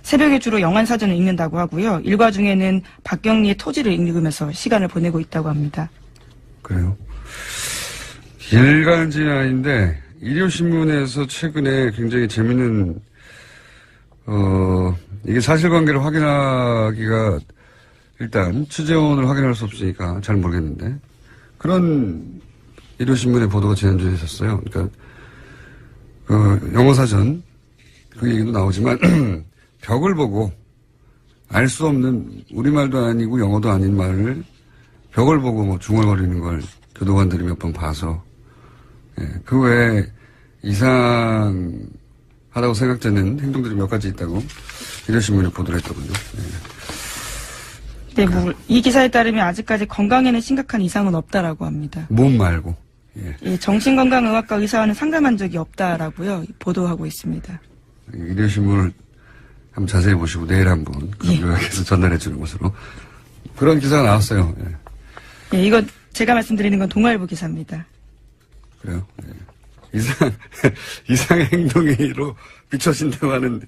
새벽에 주로 영안사전을 읽는다고 하고요. 일과 중에는 박경리의 토지를 읽으면서 시간을 보내고 있다고 합니다. 그래요? 일간지는 아닌데 일요신문에서 최근에 굉장히 재밌는 이게 사실관계를 확인하기가 일단 취재원을 확인할 수 없으니까 잘 모르겠는데 그런 일요신문의 보도가 지난주에 있었어요. 그러니까 영어사전 그 얘기도 나오지만 벽을 보고 알 수 없는 우리말도 아니고 영어도 아닌 말을 벽을 보고 뭐 중얼거리는 걸 교도관들이 몇 번 봐서 그 외에 이상하다고 생각되는 행동들이 몇 가지 있다고 일요신문이 보도를 했더군요. 네, 이 기사에 따르면 아직까지 건강에는 심각한 이상은 없다라고 합니다. 몸 말고. 예, 정신건강의학과 의사와는 상담한 적이 없다라고요. 보도하고 있습니다. 일요신문을 한번 자세히 보시고 내일 한번 요약해서 전달해 주는 것으로 그런 기사가 나왔어요. 예, 이거 제가 말씀드리는 건 동아일보 기사입니다. 그래요? 이상의 행동으로 비춰진다고 하는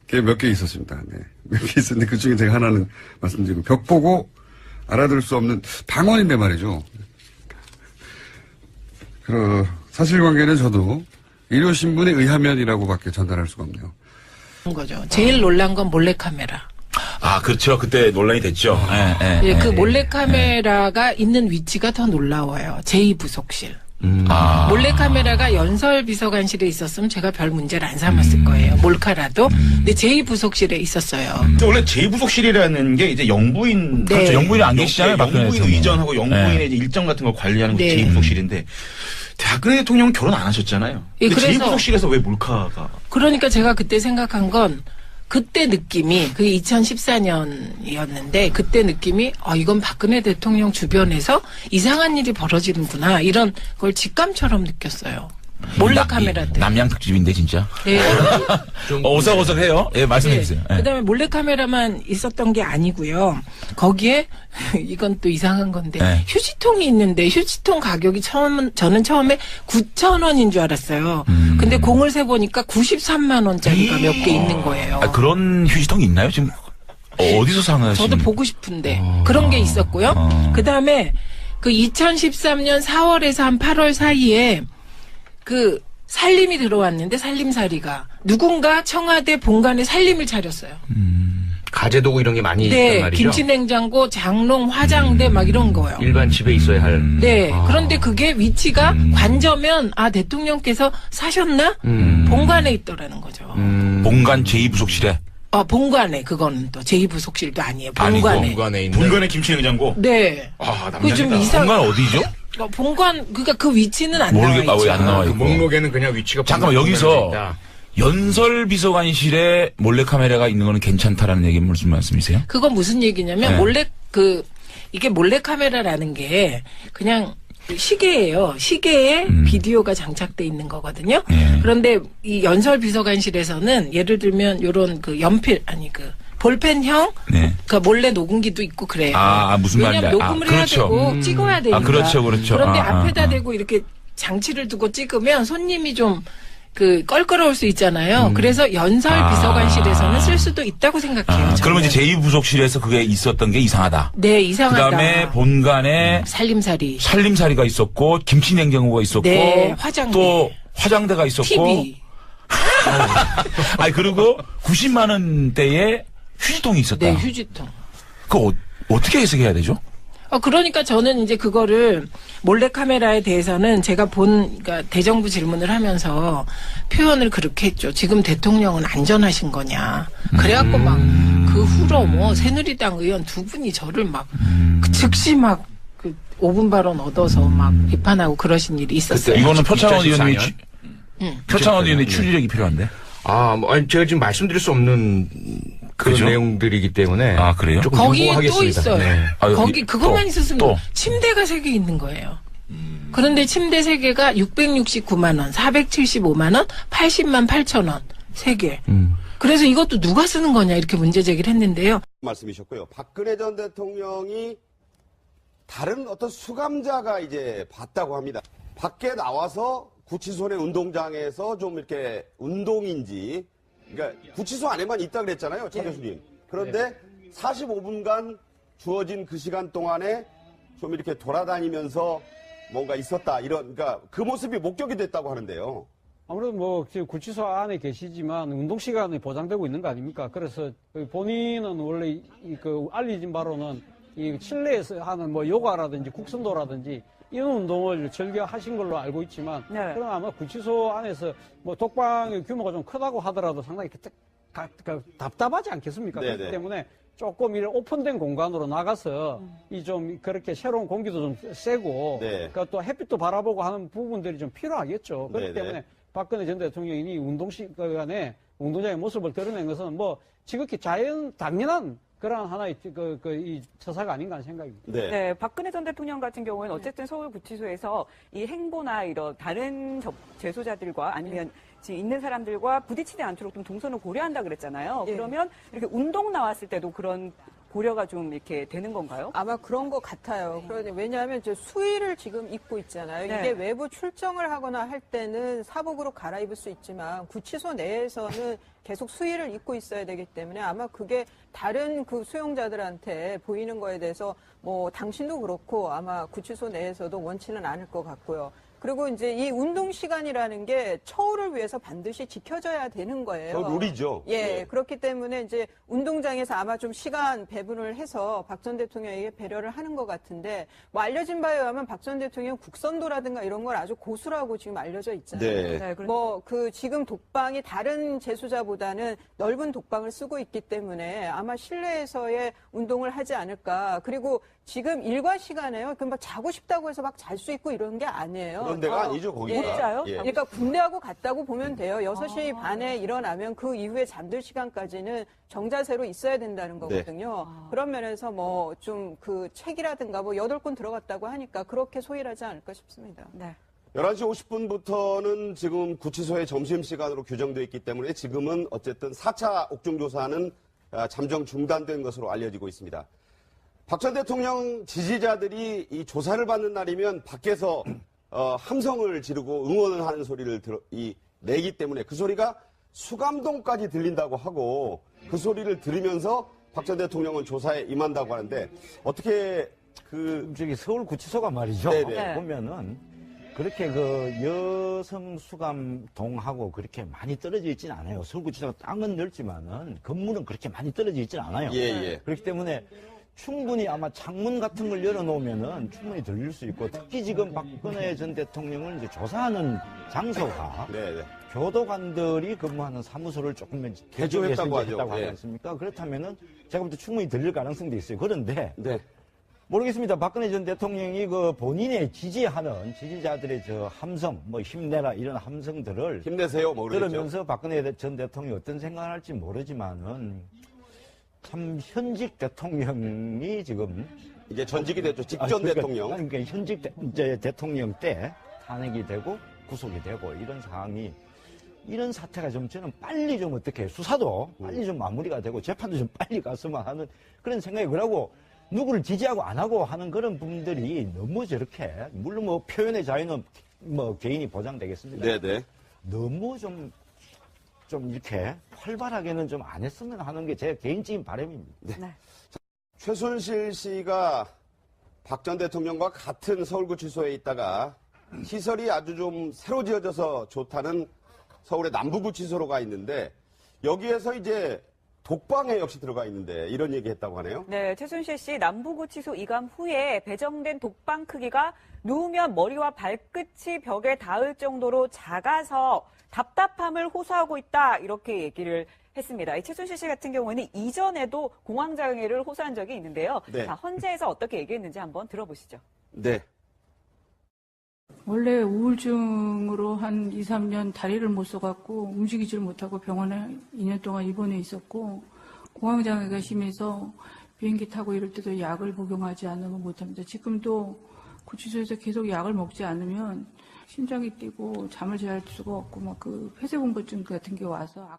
게 몇 개 있었습니다. 몇 개 있었는데 그 중에 제가 하나는 말씀드리고 벽 보고 알아들을 수 없는 방언인데 말이죠. 사실관계는 저도 일요신문에 의하면이라고밖에 전달할 수가 없네요. 거죠. 제일 놀란 건 몰래카메라. 아, 그렇죠. 그때 논란이 됐죠. 그 몰래카메라가 있는 위치가 더 놀라워요. 제2부속실. 몰래카메라가 연설비서관실에 있었으면 제가 별 문제를 안 삼았을 거예요. 몰카라도. 근데 제2부속실에 있었어요. 원래 제2부속실이라는 게 이제 영부인. 네. 그렇죠. 영부인이 안 계시잖아요. 영부인 의전하고 영부인의 이제 일정 같은 걸 관리하는 게 제2부속실인데 박근혜 대통령은 결혼 안 하셨잖아요. 예, 근데 그래서 제2부속실에서 왜 몰카가. 그러니까 제가 그때 생각한 건 그때 느낌이 그게 2014년이었는데 그때 느낌이 이건 박근혜 대통령 주변에서 이상한 일이 벌어지는구나 이런 걸 직감처럼 느꼈어요. 몰래카메라 때문에. 남양 특집인데 진짜. 네. 오싹오싹해요. 예, 말씀해 주세요. 네. 그다음에 몰래카메라만 있었던 게 아니고요. 거기에 이건 또 이상한 건데 휴지통이 있는데 휴지통 가격이 저는 처음에 9,000원인 줄 알았어요. 근데 공을 세 보니까 93만 원짜리가 몇 개 있는 거예요. 그런 휴지통이 있나요? 지금 어디서 상하시는? 저도 보고 싶은데 그런 게 있었고요. 그다음에 그 2013년 4월에서 한 8월 사이에 그 살림이 들어왔는데 살림살이가 누군가 청와대 본관에 살림을 차렸어요. 가재도구 이런 게 많이 있단 네, 말이죠. 김치냉장고, 장롱, 화장대 막 이런 거요. 일반 집에 있어야 할. 네. 그런데 그게 위치가 관저면 대통령께서 사셨나? 본관에 있더라는 거죠. 본관 제2부속실에. 본관에 그거는 또 제2부속실도 아니에요. 본관에. 본관에 있는. 본관의 김치냉장고. 네. 그 좀 이상. 본관 어디죠? 본관 그러니까 그 위치는 안 모르겠, 나와 있죠. 왜 안 나와 그 있고. 목록에는 그냥 위치가. 잠깐만 여기서 연설비서관실에 몰래카메라가 있는 거는 괜찮다라는 얘기 무슨 말씀이세요? 그건 무슨 얘기냐면 이게 몰래카메라라는 게 그냥 시계예요. 시계에 비디오가 장착돼 있는 거거든요. 그런데 이 연설비서관실에서는 예를 들면 요런 그 연필 볼펜형 그 몰래 녹음기도 있고 그래요. 무슨 말인지. 왜냐면 녹음을 해야 되고 찍어야 되니까. 그렇죠. 그런데 앞에다 대고 이렇게 장치를 두고 찍으면 손님이 좀 껄끄러울 수 있잖아요. 그래서 연설비서관실에서는 쓸 수도 있다고 생각해요. 그러면 이제 제2부속실에서 그게 있었던 게 이상하다. 네, 이상하다. 그다음에 본관에 살림살이가 있었고 김치냉장고가 있었고 네, 화장대. 또 화장대가 있었고 TV. 그리고 90만 원대의 휴지통이 있었다. 네, 휴지통. 그거 어떻게 해석해야 되죠? 그러니까 저는 이제 그거를 몰래카메라에 대해서는 제가 그러니까 대정부 질문을 하면서 표현을 그렇게 했죠. 지금 대통령은 안전하신 거냐. 그래갖고 막 그 후로 새누리당 의원 두 분이 저를 막 즉시 막 5분 발언 얻어서 막 비판하고 그러신 일이 있었어요. 이거는 표창원 의원님이 표창원 의원의 추리력이 필요한데. 제가 지금 말씀드릴 수 없는 그런 그죠? 내용들이기 때문에. 그래요? 조금 거기 또 유보하겠습니다. 있어요. 네. 거기 그것만 있었으면 또. 침대가 3개 있는 거예요. 그런데 침대 3개가 669만 원, 475만 원, 80만 8천 원. 3개. 그래서 이것도 누가 쓰는 거냐 이렇게 문제 제기를 했는데요. 말씀이셨고요. 박근혜 전 대통령이 다른 어떤 수감자가 이제 봤다고 합니다. 밖에 나와서 구치소의 운동장에서 좀 이렇게 운동인지 그러니까 구치소 안에만 있다 그랬잖아요, 차 교수님. 그런데 45분간 주어진 그 시간 동안에 좀 이렇게 돌아다니면서 뭔가 있었다, 그러니까 그 모습이 목격이 됐다고 하는데요. 아무래도 뭐 구치소 안에 계시지만 운동 시간이 보장되고 있는 거 아닙니까? 그래서 본인은 원래 그 알려진 바로는 이 실내에서 하는 뭐 요가라든지 국선도라든지 이런 운동을 즐겨 하신 걸로 알고 있지만, 네. 그럼 아마 구치소 안에서 뭐 독방의 규모가 좀 크다고 하더라도 상당히 답답하지 않겠습니까? 네네. 그렇기 때문에 조금 이런 오픈된 공간으로 나가서 이 좀 그렇게 새로운 공기도 좀 쐬고, 네. 그러니까 또 햇빛도 바라보고 하는 부분들이 좀 필요하겠죠. 그렇기 네네. 때문에 박근혜 전 대통령이 운동 시간에 운동장의 모습을 드러낸 것은 뭐 지극히 당연한 그런 하나의 이 처사가 아닌가 하는 생각입니다. 네. 네, 박근혜 전 대통령 같은 경우에는 어쨌든 서울구치소에서 이 행보나 이런 다른 재소자들과 아니면 지금 있는 사람들과 부딪히지 않도록 좀 동선을 고려한다 그랬잖아요. 예. 그러면 이렇게 운동 나왔을 때도 그런 고려가 좀 이렇게 되는 건가요? 아마 그런 것 같아요. 왜냐하면 이제 수의를 지금 입고 있잖아요. 네. 이게 외부 출정을 하거나 할 때는 사복으로 갈아입을 수 있지만 구치소 내에서는 계속 수의를 입고 있어야 되기 때문에 아마 그게 다른 그 수용자들한테 보이는 거에 대해서 뭐 당신도 그렇고 아마 구치소 내에서도 원치는 않을 것 같고요. 그리고 이제 이 운동 시간이라는 게 처우를 위해서 반드시 지켜져야 되는 거예요. 저 룰이죠. 예, 그렇기 때문에 이제 운동장에서 아마 좀 시간 배분을 해서 박 전 대통령에게 배려를 하는 것 같은데, 뭐 알려진 바에 의하면 박 전 대통령 국선도라든가 이런 걸 아주 고수라고 지금 알려져 있잖아요. 네. 네, 뭐 그 지금 독방이 다른 재수자보다는 넓은 독방을 쓰고 있기 때문에 아마 실내에서의 운동을 하지 않을까. 그리고 지금 일과 시간에요. 막 자고 싶다고 해서 막 잘 수 있고 이런 게 아니에요. 그런 데가 아니죠, 거기가. 못 자요? 예. 그러니까 군대하고 같다고 보면 돼요. 6시 반에 일어나면 그 이후에 잠들 시간까지는 정자세로 있어야 된다는 거거든요. 그런 면에서 뭐 좀 그 책이라든가 뭐 8권 들어갔다고 하니까 그렇게 소홀하지 않을까 싶습니다. 네. 11시 50분부터는 지금 구치소의 점심시간으로 규정되어 있기 때문에 지금은 어쨌든 4차 옥중조사는 잠정 중단된 것으로 알려지고 있습니다. 박 전 대통령 지지자들이 이 조사를 받는 날이면 밖에서 함성을 지르고 응원을 하는 소리를 내기 때문에 그 소리가 수감동까지 들린다고 하고 그 소리를 들으면서 박 전 대통령은 조사에 임한다고 하는데 어떻게 저기 서울 구치소가 말이죠. 네네. 보면은 그렇게 그 여성 수감동하고 그렇게 많이 떨어져 있지는 않아요. 서울 구치소가 땅은 넓지만은 건물은 그렇게 많이 떨어져 있지는 않아요. 예. 그렇기 때문에 충분히 아마 창문 같은 걸 열어놓으면은 충분히 들릴 수 있고, 특히 지금 박근혜 전 대통령을 이제 조사하는 장소가 네네. 교도관들이 근무하는 사무소를 조금 개조했다고 하죠. 하지 예. 않습니까? 그렇다면은 제가 볼 때 충분히 들릴 가능성도 있어요. 그런데 네. 모르겠습니다. 박근혜 전 대통령이 그 본인의 지지하는 지지자들의 저 함성, 뭐 힘내라 이런 함성들을 힘내세요, 뭐 그러겠죠. 들으면서 박근혜 전 대통령이 어떤 생각을 할지 모르지만은 참 현직 대통령이 지금 이제 전직이 됐죠. 직전 대통령. 그러니까 현직 대통령 때 탄핵이 되고 구속이 되고 이런 상황이, 이런 사태가 좀 저는 빨리 좀 어떻게 수사도 빨리 좀 마무리가 되고 재판도 좀 빨리 갔으면 하는 그런 생각이, 그러고 누구를 지지하고 안 하고 하는 그런 분들이 너무 저렇게, 물론 뭐 표현의 자유는 뭐 개인이 보장되겠습니다. 네네. 너무 좀 이렇게 활발하게는 좀 안 했으면 하는 게 제 개인적인 바람입니다. 네. 최순실 씨가 박 전 대통령과 같은 서울구치소에 있다가 시설이 아주 좀 새로 지어져서 좋다는 서울의 남부구치소로 가 있는데 여기에서 이제 독방에 역시 들어가 있는데 이런 얘기 했다고 하네요. 네, 최순실 씨 남부구치소 이감 후에 배정된 독방 크기가 누우면 머리와 발끝이 벽에 닿을 정도로 작아서 답답함을 호소하고 있다, 이렇게 얘기를 했습니다. 이 최순실 씨 같은 경우에는 이전에도 공황장애를 호소한 적이 있는데요. 네. 자, 헌재에서 어떻게 얘기했는지 한번 들어보시죠. 네. 원래 우울증으로 한 2, 3년 다리를 못 써갖고 움직이질 못하고 병원에 2년 동안 입원해 있었고, 공황장애가 심해서 비행기 타고 이럴 때도 약을 복용하지 않으면 못합니다. 지금도 구치소에서 계속 약을 먹지 않으면 심장이 뛰고 잠을 잘 수가 없고 막 그 폐쇄공포증 같은 게 와서.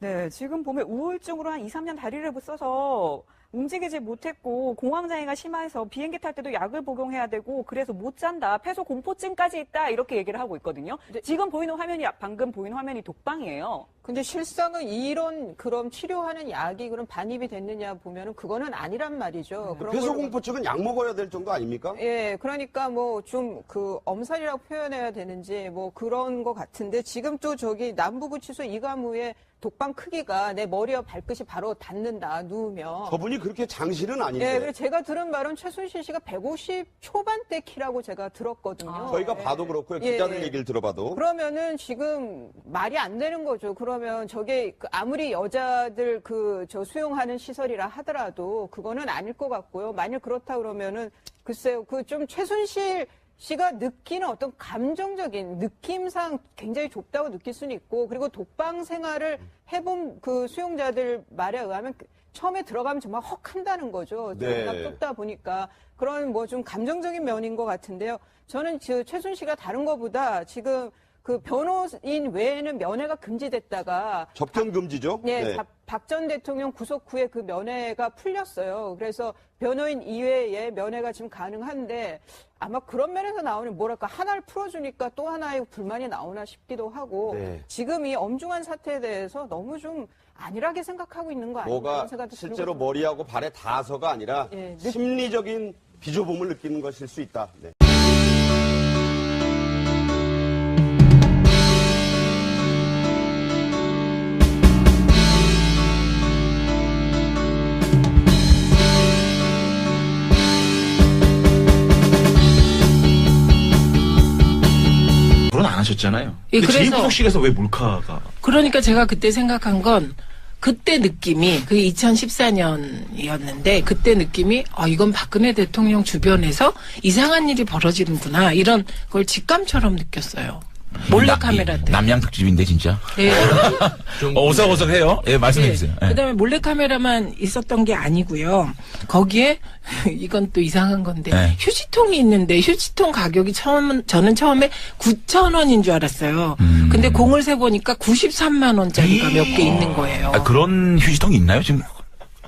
네, 지금 보면 우울증으로 한 2, 3년 다리를 못 써서 움직이지 못했고 공황장애가 심해서 비행기 탈 때도 약을 복용해야 되고 그래서 못 잔다. 폐소 공포증까지 있다. 이렇게 얘기를 하고 있거든요. 지금 보이는 화면이 방금 보이는 화면이 독방이에요. 근데 실상은 이런 그럼 치료하는 약이 그럼 반입이 됐느냐 보면은 그거는 아니란 말이죠. 그런 폐소 걸로 공포증은 약 먹어야 될 정도 아닙니까? 예, 그러니까 뭐 좀 그 엄살이라고 표현해야 되는지 뭐 그런 것 같은데 지금 또 저기 남부구치소 이감후의 독방 크기가 내 머리와 발끝이 바로 닿는다, 누우면. 저분이 그렇게 장실은 아닌데. 예, 그래서 제가 들은 말은 최순실 씨가 150 초반대 키라고 제가 들었거든요. 저희가 봐도 그렇고요. 기자들 예. 얘기를 들어봐도. 그러면은 지금 말이 안 되는 거죠. 그러면 저게 그 아무리 여자들 그 저 수용하는 시설이라 하더라도 그거는 아닐 것 같고요. 만일 그렇다 그러면은 글쎄요. 그 좀 최순실 씨가 느끼는 어떤 감정적인 느낌상 굉장히 좁다고 느낄 수는 있고 그리고 독방 생활을 해본 그 수용자들 말에 의하면 처음에 들어가면 정말 헉한다는 거죠. 네. 좁다 보니까 그런 뭐 좀 감정적인 면인 것 같은데요. 저는 최순실씨가 다른 것보다 지금 그 변호인 외에는 면회가 금지됐다가 접견 금지죠? 네, 박 전 대통령 구속 후에 그 면회가 풀렸어요. 그래서 변호인 이외에 면회가 지금 가능한데 아마 그런 면에서 나오는 뭐랄까 하나를 풀어주니까 또 하나의 불만이 나오나 싶기도 하고 네. 지금 이 엄중한 사태에 대해서 너무 좀 안일하게 생각하고 있는 거 아닌가 뭐가 이런 생각도 실제로 들고. 머리하고 발에 닿아서가 아니라 예, 심리적인 비좁음을 느끼는 것일 수 있다. 네. 결혼 안 하셨잖아요. 예, 근데 그래서- 제2부속실에서 왜 몰카가? 그러니까 제가 그때 생각한 건 그때 느낌이 그게 2014년이었는데 그때 느낌이 이건 박근혜 대통령 주변에서 이상한 일이 벌어지는구나 이런 걸 직감처럼 느꼈어요. 몰래카메라 때. 남양 특집인데 진짜. 네. 오싹오싹해요. 예, 말씀해 주세요. 예. 그다음에 몰래카메라만 있었던 게 아니고요. 거기에 이건 또 이상한 건데 네. 휴지통이 있는데 휴지통 가격이 저는 처음에 9,000원인 줄 알았어요. 근데 공을 세 보니까 93만 원짜리가 몇 개 있는 거예요. 그런 휴지통이 있나요? 지금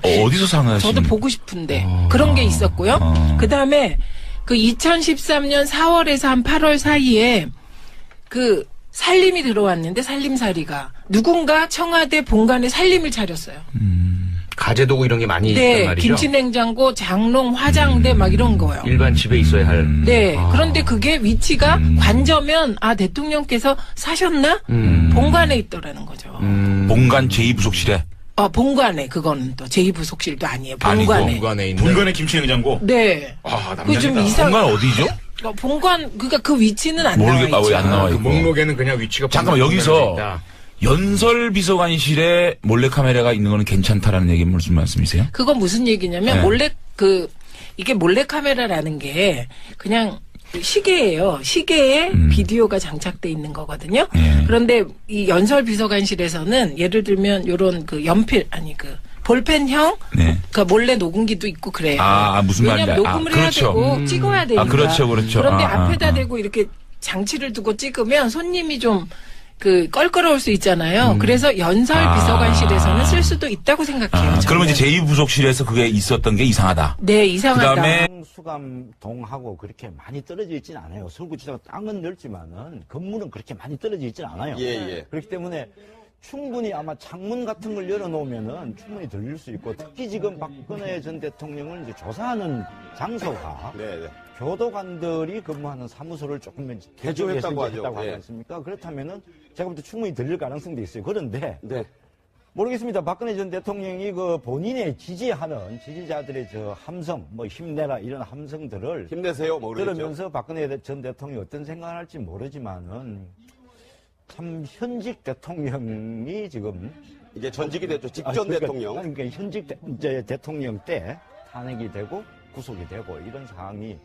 어디서 사나요? 저도 보고 싶은데 그런 게 있었고요. 그다음에 그 2013년 4월에서 한 8월 사이에 그 살림이 들어왔는데 살림살이가 누군가 청와대 본관에 살림을 차렸어요. 가재도구 이런 게 많이 있단 네, 말이죠. 김치냉장고, 장롱, 화장대 막 이런 거요. 일반 집에 있어야 할. 네, 그런데 그게 위치가 관저면 대통령께서 사셨나? 본관에 있더라는 거죠. 본관 제2부속실에. 본관에 그거는 또 제2부속실도 아니에요. 본관에. 본관에 있는. 본관의 김치냉장고? 네. 남자다. 좀 이상. 본관 어디죠? 본관 그러니까 그 위치는 안 나와 모르겠다. 있죠. 왜 안 나와 그 있고. 목록에는 그냥 위치가. 잠깐만 본관에 여기서 있다. 연설 비서관실에 몰래카메라가 있는 거는 괜찮다라는 얘기 무슨 말씀이세요? 그건 무슨 얘기냐면 네. 이게 몰래카메라라는 게 그냥 시계예요. 시계에 비디오가 장착돼 있는 거거든요. 예. 그런데 이 연설 비서관실에서는 예를 들면 요런 그 연필 볼펜형 네. 그 몰래 녹음기도 있고 그래요. 무슨 말인지 왜냐면 녹음을 해야 그렇죠. 되고 찍어야 되니까. 그렇죠. 그런데 아, 앞에다 대고 이렇게 장치를 두고 찍으면 손님이 좀 껄끄러울 수 있잖아요. 그래서 연설 비서관실에서는 쓸 수도 있다고 생각해요. 그러면 이제 제2부속실에서 그게 있었던 게 이상하다. 네, 이상하다. 그다음에 수감동하고 그렇게 많이 떨어져 있지는 않아요. 서울구치소가 땅은 넓지만은 건물은 그렇게 많이 떨어져 있지는 않아요. 예. 그렇기 때문에 충분히 아마 창문 같은 걸 열어놓으면은 충분히 들릴 수 있고 특히 지금 박근혜 전 대통령을 이제 조사하는 장소가 교도관들이 근무하는 사무소를 조금 개조했다고 하죠. 했다고 하지 예. 않습니까? 그렇다면은 제가 볼 때 충분히 들릴 가능성도 있어요. 그런데 네. 모르겠습니다. 박근혜 전 대통령이 그 본인의 지지하는 지지자들의 저 함성, 뭐 힘내라 이런 함성들을 힘내세요. 뭐 그러겠죠. 들으면서 박근혜 전 대통령이 어떤 생각을 할지 모르지만은 참 현직 대통령이 지금 이제 전직이 됐죠. 직전 대통령. 그러니까 현직 대통령 때 탄핵이 되고 구속이 되고 이런 상황이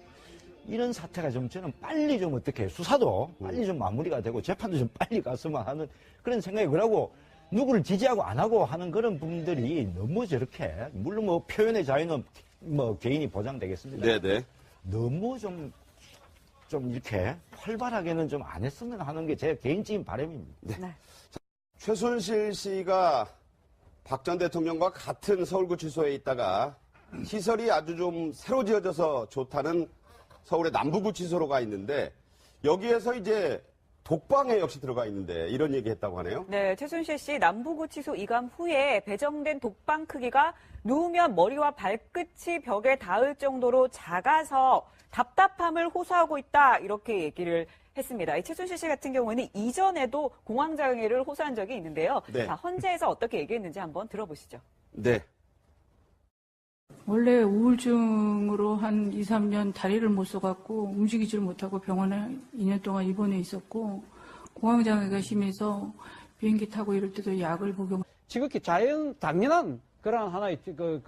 이런 사태가 좀 저는 빨리 좀 어떻게 수사도 빨리 좀 마무리가 되고 재판도 좀 빨리 갔으면 하는 그런 생각이 그러고 누구를 지지하고 안 하고 하는 그런 분들이 너무 저렇게 물론 뭐 표현의 자유는 뭐 개인이 보장되겠습니다. 네네. 너무 좀 이렇게 활발하게는 좀 안 했으면 하는 게 제 개인적인 바람입니다. 네. 최순실 씨가 박 전 대통령과 같은 서울구치소에 있다가 시설이 아주 좀 새로 지어져서 좋다는 서울의 남부구치소로가 있는데 여기에서 이제 독방에 역시 들어가 있는데 이런 얘기 했다고 하네요. 네, 최순실 씨 남부구치소 이감 후에 배정된 독방 크기가 누우면 머리와 발끝이 벽에 닿을 정도로 작아서 답답함을 호소하고 있다 이렇게 얘기를 했습니다. 이 최순실 씨 같은 경우에는 이전에도 공황장애를 호소한 적이 있는데요. 네. 자, 헌재에서 어떻게 얘기했는지 한번 들어보시죠. 네. 원래 우울증으로 한 2, 3년 다리를 못 써갖고 움직이지를 못하고 병원에 2년 동안 입원해 있었고 공황장애가 심해서 비행기 타고 이럴 때도 약을 복용. 지극히 당연한 그런 하나의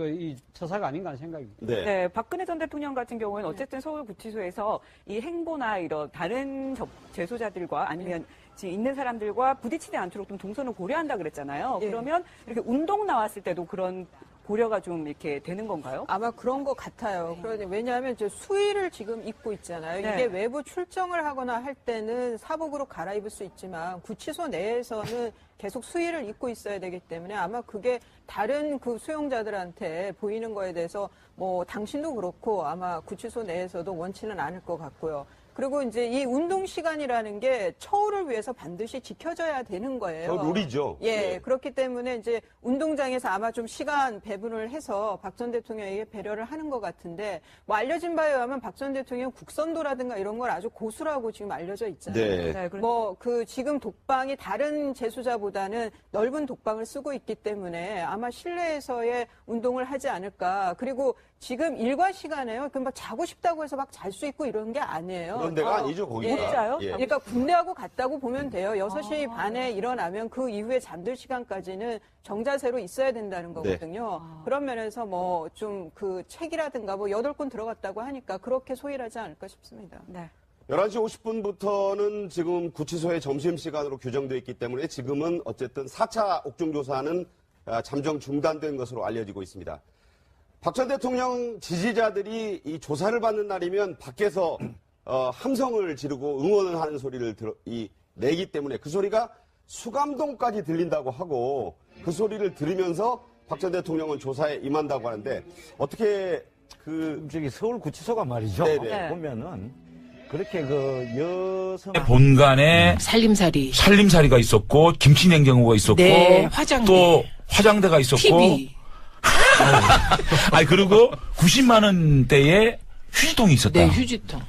이 처사가 아닌가 하는 생각입니다. 네. 네, 박근혜 전 대통령 같은 경우에는 어쨌든 서울구치소에서 이 행보나 이런 다른 재소자들과 아니면 지금 있는 사람들과 부딪히지 않도록 좀 동선을 고려한다 그랬잖아요. 예. 그러면 이렇게 운동 나왔을 때도 그런 고려가 좀 이렇게 되는 건가요? 아마 그런 것 같아요. 그런데 왜냐하면 이제 수의를 지금 입고 있잖아요. 네. 이게 외부 출정을 하거나 할 때는 사복으로 갈아입을 수 있지만 구치소 내에서는 계속 수의를 입고 있어야 되기 때문에 아마 그게 다른 그 수용자들한테 보이는 거에 대해서 뭐 당신도 그렇고 아마 구치소 내에서도 원치는 않을 것 같고요. 그리고 이제 이 운동 시간이라는 게 처우를 위해서 반드시 지켜져야 되는 거예요. 저 룰이죠. 예, 네. 그렇기 때문에 이제 운동장에서 아마 좀 시간 배분을 해서 박 전 대통령에게 배려를 하는 것 같은데 뭐 알려진 바에 의하면 박 전 대통령 국선도라든가 이런 걸 아주 고수라고 지금 알려져 있잖아요. 네. 네, 뭐 그 지금 독방이 다른 재수자보다는 넓은 독방을 쓰고 있기 때문에 아마 실내에서의 운동을 하지 않을까. 그리고 지금 일과 시간에요. 그 막 자고 싶다고 해서 막 잘 수 있고 이런 게 아니에요. 그런 데가 아니죠, 거기가. 진짜요? 예. 그러니까 군대하고 같다고 보면 돼요. 6시 반에 일어나면 그 이후에 잠들 시간까지는 정자세로 있어야 된다는 거거든요. 그런 면에서 뭐 좀 그 책이라든가 뭐 8권 들어갔다고 하니까 그렇게 소일하지 않을까 싶습니다. 네. 11시 50분부터는 지금 구치소의 점심시간으로 규정되어 있기 때문에 지금은 어쨌든 4차 옥중조사는 잠정 중단된 것으로 알려지고 있습니다. 박 전 대통령 지지자들이 이 조사를 받는 날이면 밖에서 함성을 지르고 응원을 하는 소리를 내기 때문에 그 소리가 수감동까지 들린다고 하고 그 소리를 들으면서 박 전 대통령은 조사에 임한다고 하는데 어떻게 저기 서울구치소가 말이죠. 네네. 보면은 그렇게 그 여성 본관에 살림살이가 있었고 김치 냉장고가 있었고 네, 화장대. 또 화장대가 있었고 TV. 아니 그리고 90만 원대의 휴지통이 있었다. 네, 휴지통.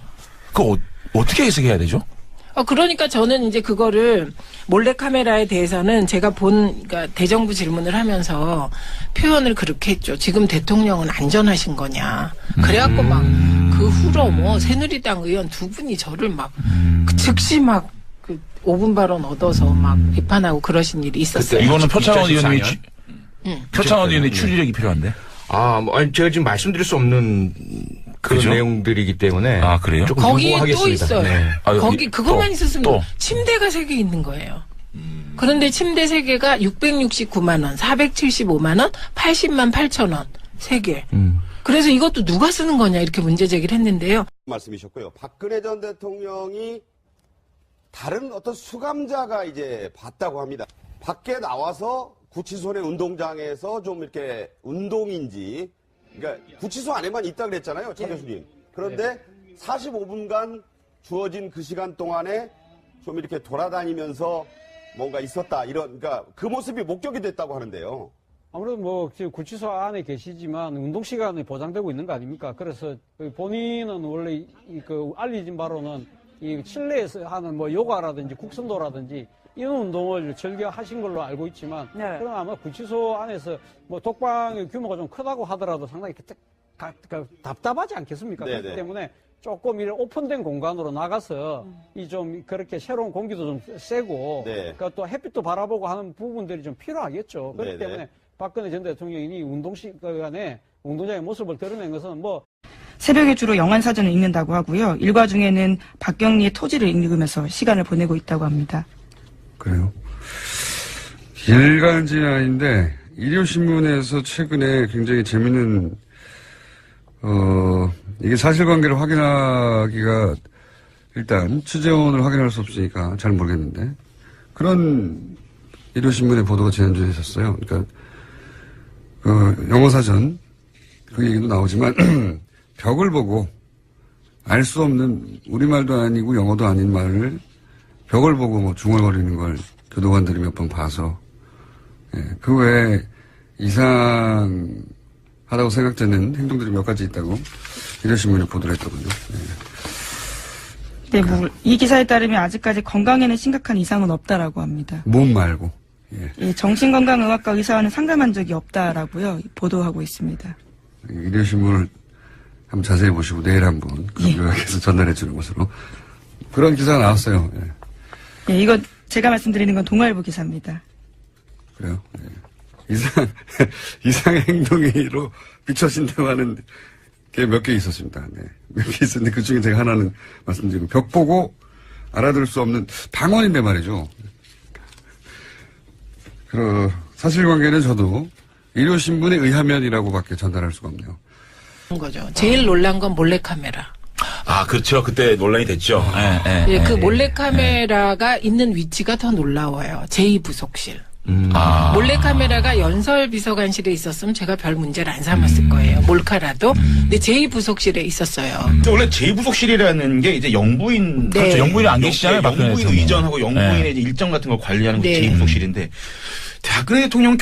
그거 어떻게 해석해야 되죠? 그러니까 저는 이제 그거를 몰래카메라에 대해서는 제가 그러니까 대정부 질문을 하면서 표현을 그렇게 했죠. 지금 대통령은 안전하신 거냐. 그래갖고 막 그 후로 뭐 새누리당 의원 2분이 저를 막 즉시 막 그 5분 발언 얻어서 막 비판하고 그러신 일이 있었어요. 이거는 표창원 의원님이 표창원 2014년. 의원의 추리력이 필요한데. 뭐, 아니, 제가 지금 말씀드릴 수 없는 그런 그죠? 내용들이기 때문에. 아, 그래요? 조금 거기에 또 유보하겠습니다. 있어요. 네. 거기 그것만 또, 있었으면 또. 침대가 3개 있는 거예요. 그런데 침대 3개가 669만 원, 475만 원, 80만 8천 원. 3개. 그래서 이것도 누가 쓰는 거냐 이렇게 문제 제기를 했는데요. 말씀이셨고요. 박근혜 전 대통령이 다른 어떤 수감자가 이제 봤다고 합니다. 밖에 나와서 구치소 내 운동장에서 좀 이렇게 운동인지, 그러니까 구치소 안에만 있다 그랬잖아요, 차 교수님. 그런데 45분간 주어진 그 시간 동안에 좀 이렇게 돌아다니면서 뭔가 있었다, 그러니까 그 모습이 목격이 됐다고 하는데요. 아무래도 뭐 지금 구치소 안에 계시지만 운동 시간이 보장되고 있는 거 아닙니까? 그래서 본인은 원래 그 알려진 바로는 이 실내에서 하는 뭐 요가라든지 국선도라든지 이런 운동을 즐겨 하신 걸로 알고 있지만, 그럼 아마 구치소 안에서 뭐 독방의 규모가 좀 크다고 하더라도 상당히 답답하지 않겠습니까? 네네. 그렇기 때문에 조금 이런 오픈된 공간으로 나가서 이 좀 그렇게 새로운 공기도 좀 쐬고, 그러니까 또 햇빛도 바라보고 하는 부분들이 좀 필요하겠죠. 그렇기 네네. 때문에 박근혜 전 대통령이 운동 시간에 운동장의 모습을 드러낸 것은 뭐 새벽에 주로 영안사전을 읽는다고 하고요. 일과 중에는 박경리의 토지를 읽으면서 시간을 보내고 있다고 합니다. 그래요. 일간지는 아닌데 일요신문에서 최근에 굉장히 재밌는 이게 사실관계를 확인하기가 일단 취재원을 확인할 수 없으니까 잘 모르겠는데 그런 일요신문의 보도가 지난주에 있었어요. 그러니까 영어사전 그 얘기도 나오지만 벽을 보고 알 수 없는 우리말도 아니고 영어도 아닌 말을 벽을 보고 뭐 중얼거리는 걸 교도관들이 몇 번 봐서 그 외에 이상하다고 생각되는 행동들이 몇 가지 있다고 일요신문이 보도를 했더군요. 네, 이 기사에 따르면 아직까지 건강에는 심각한 이상은 없다라고 합니다. 몸 말고. 예, 정신건강의학과 의사와는 상담한 적이 없다라고요. 보도하고 있습니다. 일요신문을 한번 자세히 보시고 내일 한번 요약해서 전달해 주는 것으로. 그런 기사가 나왔어요. 예, 이거 제가 말씀드리는 건 동아일보 기사입니다. 그래요? 이상 행동으로 비춰진다고 하는 게 몇 개 있었습니다. 몇 개 있었는데 그 중에 제가 하나는 말씀드리고 벽 보고 알아들을 수 없는 방언인데 말이죠. 사실관계는 저도 일요신문에 의하면이라고밖에 전달할 수가 없네요. 거죠. 제일 놀란 건 몰래카메라. 아, 그렇죠. 그때 논란이 됐죠. 그 몰래카메라가 있는 위치가 더 놀라워요. 제2부속실. 몰래카메라가 연설비서관실에 있었으면 제가 별 문제를 안 삼았을 거예요. 몰카라도. 근데 제2부속실에 있었어요. 원래 제2부속실이라는 게 이제 영부인. 네. 그렇죠. 영부인은 안 계시잖아요. 영부인 박근혜 의전하고 영부인의 이제 일정 같은 걸 관리하는 게 네. 제2부속실인데 박근혜 대통령